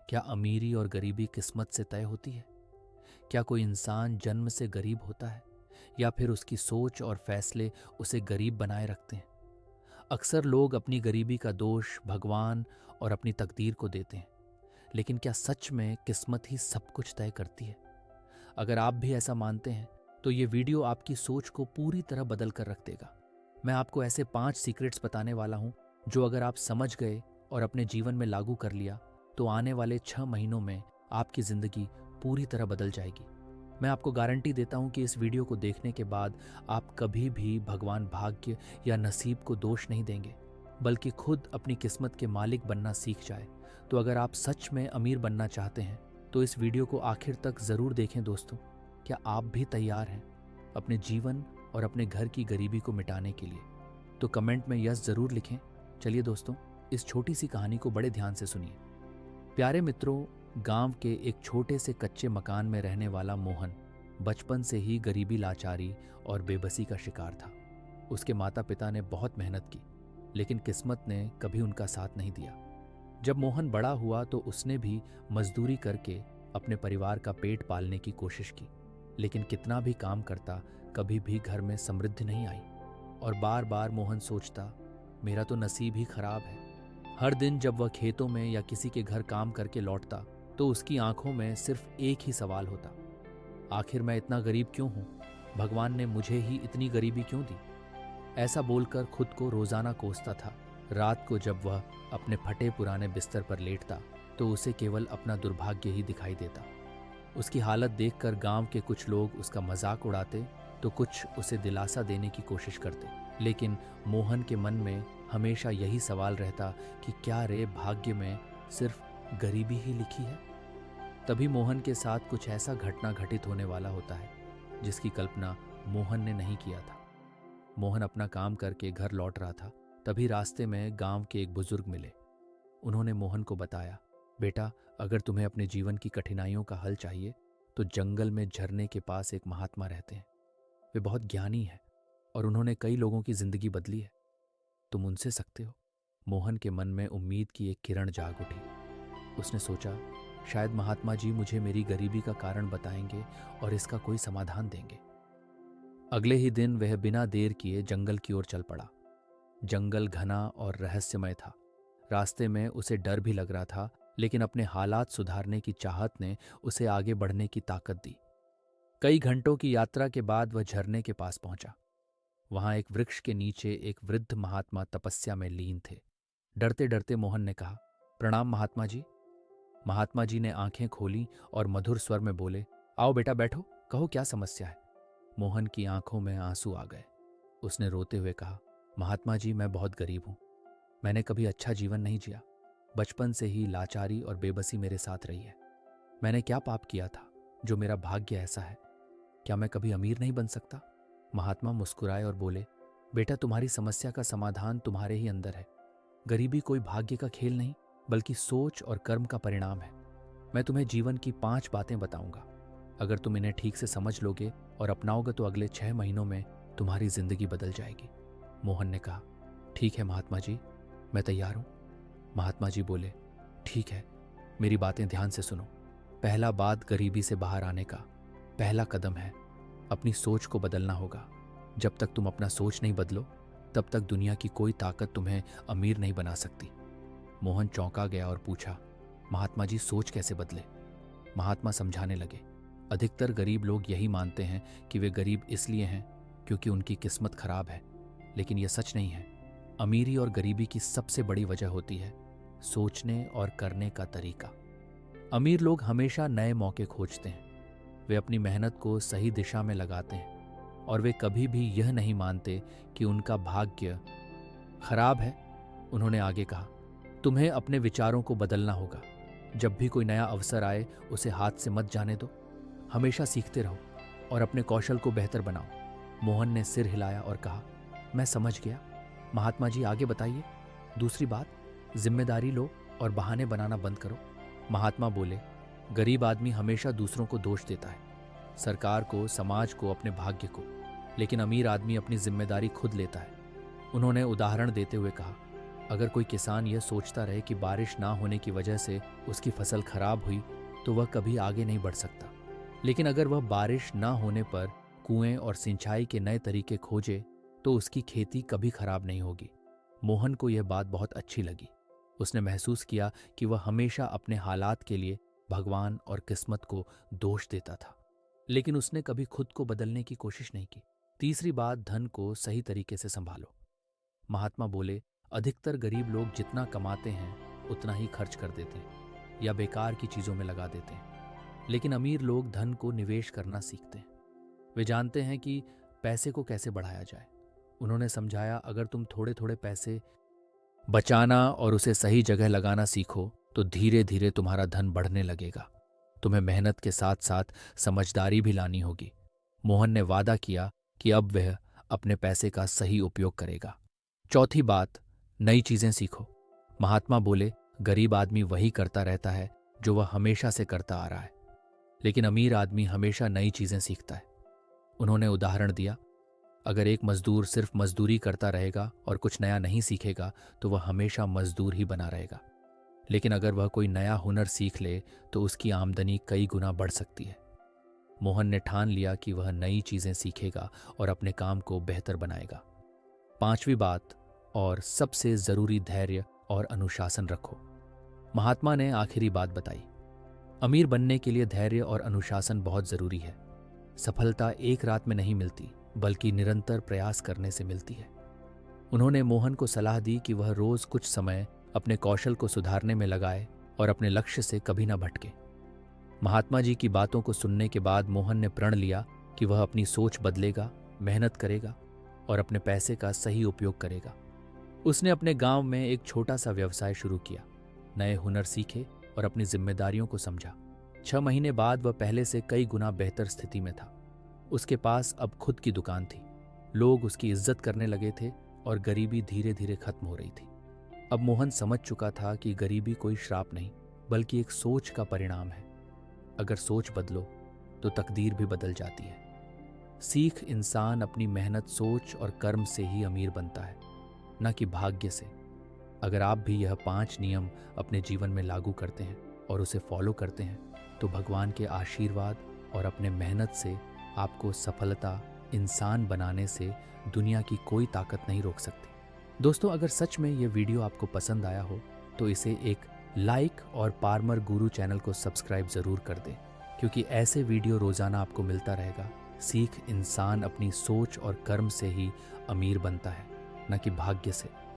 क्या अमीरी और गरीबी किस्मत से तय होती है? क्या कोई इंसान जन्म से गरीब होता है या फिर उसकी सोच और फैसले उसे गरीब बनाए रखते हैं? अक्सर लोग अपनी गरीबी का दोष भगवान और अपनी तकदीर को देते हैं, लेकिन क्या सच में किस्मत ही सब कुछ तय करती है? अगर आप भी ऐसा मानते हैं तो ये वीडियो आपकी सोच को पूरी तरह बदल कर रख देगा। मैं आपको ऐसे 5 सीक्रेट्स बताने वाला हूं जो अगर आप समझ गए और अपने जीवन में लागू कर लिया तो आने वाले 6 महीनों में आपकी जिंदगी पूरी तरह बदल जाएगी। मैं आपको गारंटी देता हूं कि इस वीडियो को देखने के बाद आप कभी भी भगवान, भाग्य या नसीब को दोष नहीं देंगे, बल्कि खुद अपनी किस्मत के मालिक बनना सीख जाए। तो अगर आप सच में अमीर बनना चाहते हैं तो इस वीडियो को आखिर तक जरूर देखें दोस्तों। क्या आप भी तैयार हैं अपने जीवन और अपने घर की गरीबी को मिटाने के लिए? तो कमेंट में यस जरूर लिखें। चलिए दोस्तों, इस छोटी सी कहानी को बड़े ध्यान से सुनिए। प्यारे मित्रों, गांव के एक छोटे से कच्चे मकान में रहने वाला मोहन बचपन से ही गरीबी, लाचारी और बेबसी का शिकार था। उसके माता पिता ने बहुत मेहनत की, लेकिन किस्मत ने कभी उनका साथ नहीं दिया। जब मोहन बड़ा हुआ तो उसने भी मजदूरी करके अपने परिवार का पेट पालने की कोशिश की, लेकिन कितना भी काम करता कभी भी घर में समृद्धि नहीं आई। और बार बार मोहन सोचता, मेरा तो नसीब ही खराब है। हर दिन जब वह खेतों में या किसी के घर काम करके लौटता तो उसकी आंखों में सिर्फ एक ही सवाल होता, आखिर मैं इतना गरीब क्यों हूं? भगवान ने मुझे ही इतनी गरीबी क्यों दी? ऐसा बोलकर खुद को रोजाना कोसता था। रात को जब वह अपने फटे पुराने बिस्तर पर लेटता तो उसे केवल अपना दुर्भाग्य ही दिखाई देता। उसकी हालत देखकर गांव के कुछ लोग उसका मजाक उड़ाते तो कुछ उसे दिलासा देने की कोशिश करते, लेकिन मोहन के मन में हमेशा यही सवाल रहता कि क्या रे भाग्य में सिर्फ गरीबी ही लिखी है? तभी मोहन के साथ कुछ ऐसा घटना घटित होने वाला होता है जिसकी कल्पना मोहन ने नहीं किया था। मोहन अपना काम करके घर लौट रहा था, तभी रास्ते में गांव के एक बुजुर्ग मिले। उन्होंने मोहन को बताया, बेटा, अगर तुम्हें अपने जीवन की कठिनाइयों का हल चाहिए तो जंगल में झरने के पास एक महात्मा रहते हैं। वे बहुत ज्ञानी हैं और उन्होंने कई लोगों की जिंदगी बदली है। तुम उनसे सकते हो। मोहन के मन में उम्मीद की एक किरण जाग उठी। उसने सोचा, शायद महात्मा जी मुझे मेरी गरीबी का कारण बताएंगे और इसका कोई समाधान देंगे। अगले ही दिन वह बिना देर किए जंगल की ओर चल पड़ा। जंगल घना और रहस्यमय था। रास्ते में उसे डर भी लग रहा था, लेकिन अपने हालात सुधारने की चाहत ने उसे आगे बढ़ने की ताकत दी। कई घंटों की यात्रा के बाद वह झरने के पास पहुंचा। वहां एक वृक्ष के नीचे एक वृद्ध महात्मा तपस्या में लीन थे। डरते डरते मोहन ने कहा, प्रणाम महात्मा जी। महात्मा जी ने आंखें खोली और मधुर स्वर में बोले, आओ बेटा बैठो, कहो क्या समस्या है? मोहन की आंखों में आंसू आ गए। उसने रोते हुए कहा, महात्मा जी, मैं बहुत गरीब हूं। मैंने कभी अच्छा जीवन नहीं जिया। बचपन से ही लाचारी और बेबसी मेरे साथ रही है। मैंने क्या पाप किया था जो मेरा भाग्य ऐसा है? क्या मैं कभी अमीर नहीं बन सकता? महात्मा मुस्कुराए और बोले, बेटा, तुम्हारी समस्या का समाधान तुम्हारे ही अंदर है। गरीबी कोई भाग्य का खेल नहीं, बल्कि सोच और कर्म का परिणाम है। मैं तुम्हें जीवन की 5 बातें बताऊंगा। अगर तुम इन्हें ठीक से समझ लोगे और अपनाओगे तो अगले 6 महीनों में तुम्हारी जिंदगी बदल जाएगी। मोहन ने कहा, ठीक है महात्मा जी, मैं तैयार हूं। महात्मा जी बोले, ठीक है, मेरी बातें ध्यान से सुनो। पहला बात गरीबी से बाहर आने का पहला कदम है अपनी सोच को बदलना होगा। जब तक तुम अपना सोच नहीं बदलो तब तक दुनिया की कोई ताकत तुम्हें अमीर नहीं बना सकती। मोहन चौंका गया और पूछा, महात्मा जी, सोच कैसे बदले? महात्मा समझाने लगे, अधिकतर गरीब लोग यही मानते हैं कि वे गरीब इसलिए हैं क्योंकि उनकी किस्मत खराब है, लेकिन यह सच नहीं है। अमीरी और गरीबी की सबसे बड़ी वजह होती है सोचने और करने का तरीका। अमीर लोग हमेशा नए मौके खोजते हैं। वे अपनी मेहनत को सही दिशा में लगाते हैं और वे कभी भी यह नहीं मानते कि उनका भाग्य खराब है। उन्होंने आगे कहा, तुम्हें अपने विचारों को बदलना होगा। जब भी कोई नया अवसर आए उसे हाथ से मत जाने दो। हमेशा सीखते रहो और अपने कौशल को बेहतर बनाओ। मोहन ने सिर हिलाया और कहा, मैं समझ गया। महात्मा जी आगे बताइए। दूसरी बात, जिम्मेदारी लो और बहाने बनाना बंद करो। महात्मा बोले, गरीब आदमी हमेशा दूसरों को दोष देता है, सरकार को, समाज को, अपने भाग्य को, लेकिन अमीर आदमी अपनी जिम्मेदारी खुद लेता है। उन्होंने उदाहरण देते हुए कहा, अगर कोई किसान यह सोचता रहे कि बारिश ना होने की वजह से उसकी फसल खराब हुई तो वह कभी आगे नहीं बढ़ सकता। लेकिन अगर वह बारिश ना होने पर कुएं और सिंचाई के नए तरीके खोजे तो उसकी खेती कभी खराब नहीं होगी। मोहन को यह बात बहुत अच्छी लगी। उसने महसूस किया कि वह हमेशा अपने हालात के लिए भगवान और किस्मत को दोष देता था, लेकिन उसने कभी खुद को बदलने की कोशिश नहीं की। तीसरी बात, धन को सही तरीके से संभालो। महात्मा बोले, अधिकतर गरीब लोग जितना कमाते हैं उतना ही खर्च कर देते हैं या बेकार की चीजों में लगा देते हैं। लेकिन अमीर लोग धन को निवेश करना सीखते हैं। वे जानते हैं कि पैसे को कैसे बढ़ाया जाए। उन्होंने समझाया, अगर तुम थोड़े थोड़े पैसे बचाना और उसे सही जगह लगाना सीखो तो धीरे धीरे तुम्हारा धन बढ़ने लगेगा। तुम्हें मेहनत के साथ साथ समझदारी भी लानी होगी। मोहन ने वादा किया कि अब वह अपने पैसे का सही उपयोग करेगा। चौथी बात, नई चीजें सीखो। महात्मा बोले, गरीब आदमी वही करता रहता है जो वह हमेशा से करता आ रहा है, लेकिन अमीर आदमी हमेशा नई चीजें सीखता है। उन्होंने उदाहरण दिया, अगर एक मजदूर सिर्फ मजदूरी करता रहेगा और कुछ नया नहीं सीखेगा तो वह हमेशा मजदूर ही बना रहेगा। लेकिन अगर वह कोई नया हुनर सीख ले तो उसकी आमदनी कई गुना बढ़ सकती है। मोहन ने ठान लिया कि वह नई चीजें सीखेगा और अपने काम को बेहतर बनाएगा। पांचवी बात और सबसे जरूरी, धैर्य और अनुशासन रखो। महात्मा ने आखिरी बात बताई, अमीर बनने के लिए धैर्य और अनुशासन बहुत जरूरी है। सफलता एक रात में नहीं मिलती, बल्कि निरंतर प्रयास करने से मिलती है। उन्होंने मोहन को सलाह दी कि वह रोज कुछ समय अपने कौशल को सुधारने में लगाए और अपने लक्ष्य से कभी न भटके। महात्मा जी की बातों को सुनने के बाद मोहन ने प्रण लिया कि वह अपनी सोच बदलेगा, मेहनत करेगा और अपने पैसे का सही उपयोग करेगा। उसने अपने गांव में एक छोटा सा व्यवसाय शुरू किया, नए हुनर सीखे और अपनी जिम्मेदारियों को समझा। 6 महीने बाद वह पहले से कई गुना बेहतर स्थिति में था। उसके पास अब खुद की दुकान थी, लोग उसकी इज्जत करने लगे थे और गरीबी धीरे धीरे खत्म हो रही थी। अब मोहन समझ चुका था कि गरीबी कोई श्राप नहीं, बल्कि एक सोच का परिणाम है। अगर सोच बदलो तो तकदीर भी बदल जाती है। सीख, इंसान अपनी मेहनत, सोच और कर्म से ही अमीर बनता है, न कि भाग्य से। अगर आप भी यह 5 नियम अपने जीवन में लागू करते हैं और उसे फॉलो करते हैं तो भगवान के आशीर्वाद और अपने मेहनत से आपको सफलता, इंसान बनाने से दुनिया की कोई ताकत नहीं रोक सकती। दोस्तों, अगर सच में यह वीडियो आपको पसंद आया हो तो इसे एक लाइक और पार्मर गुरु चैनल को सब्सक्राइब जरूर कर दें, क्योंकि ऐसे वीडियो रोजाना आपको मिलता रहेगा। सीख, इंसान अपनी सोच और कर्म से ही अमीर बनता है, न कि भाग्य से।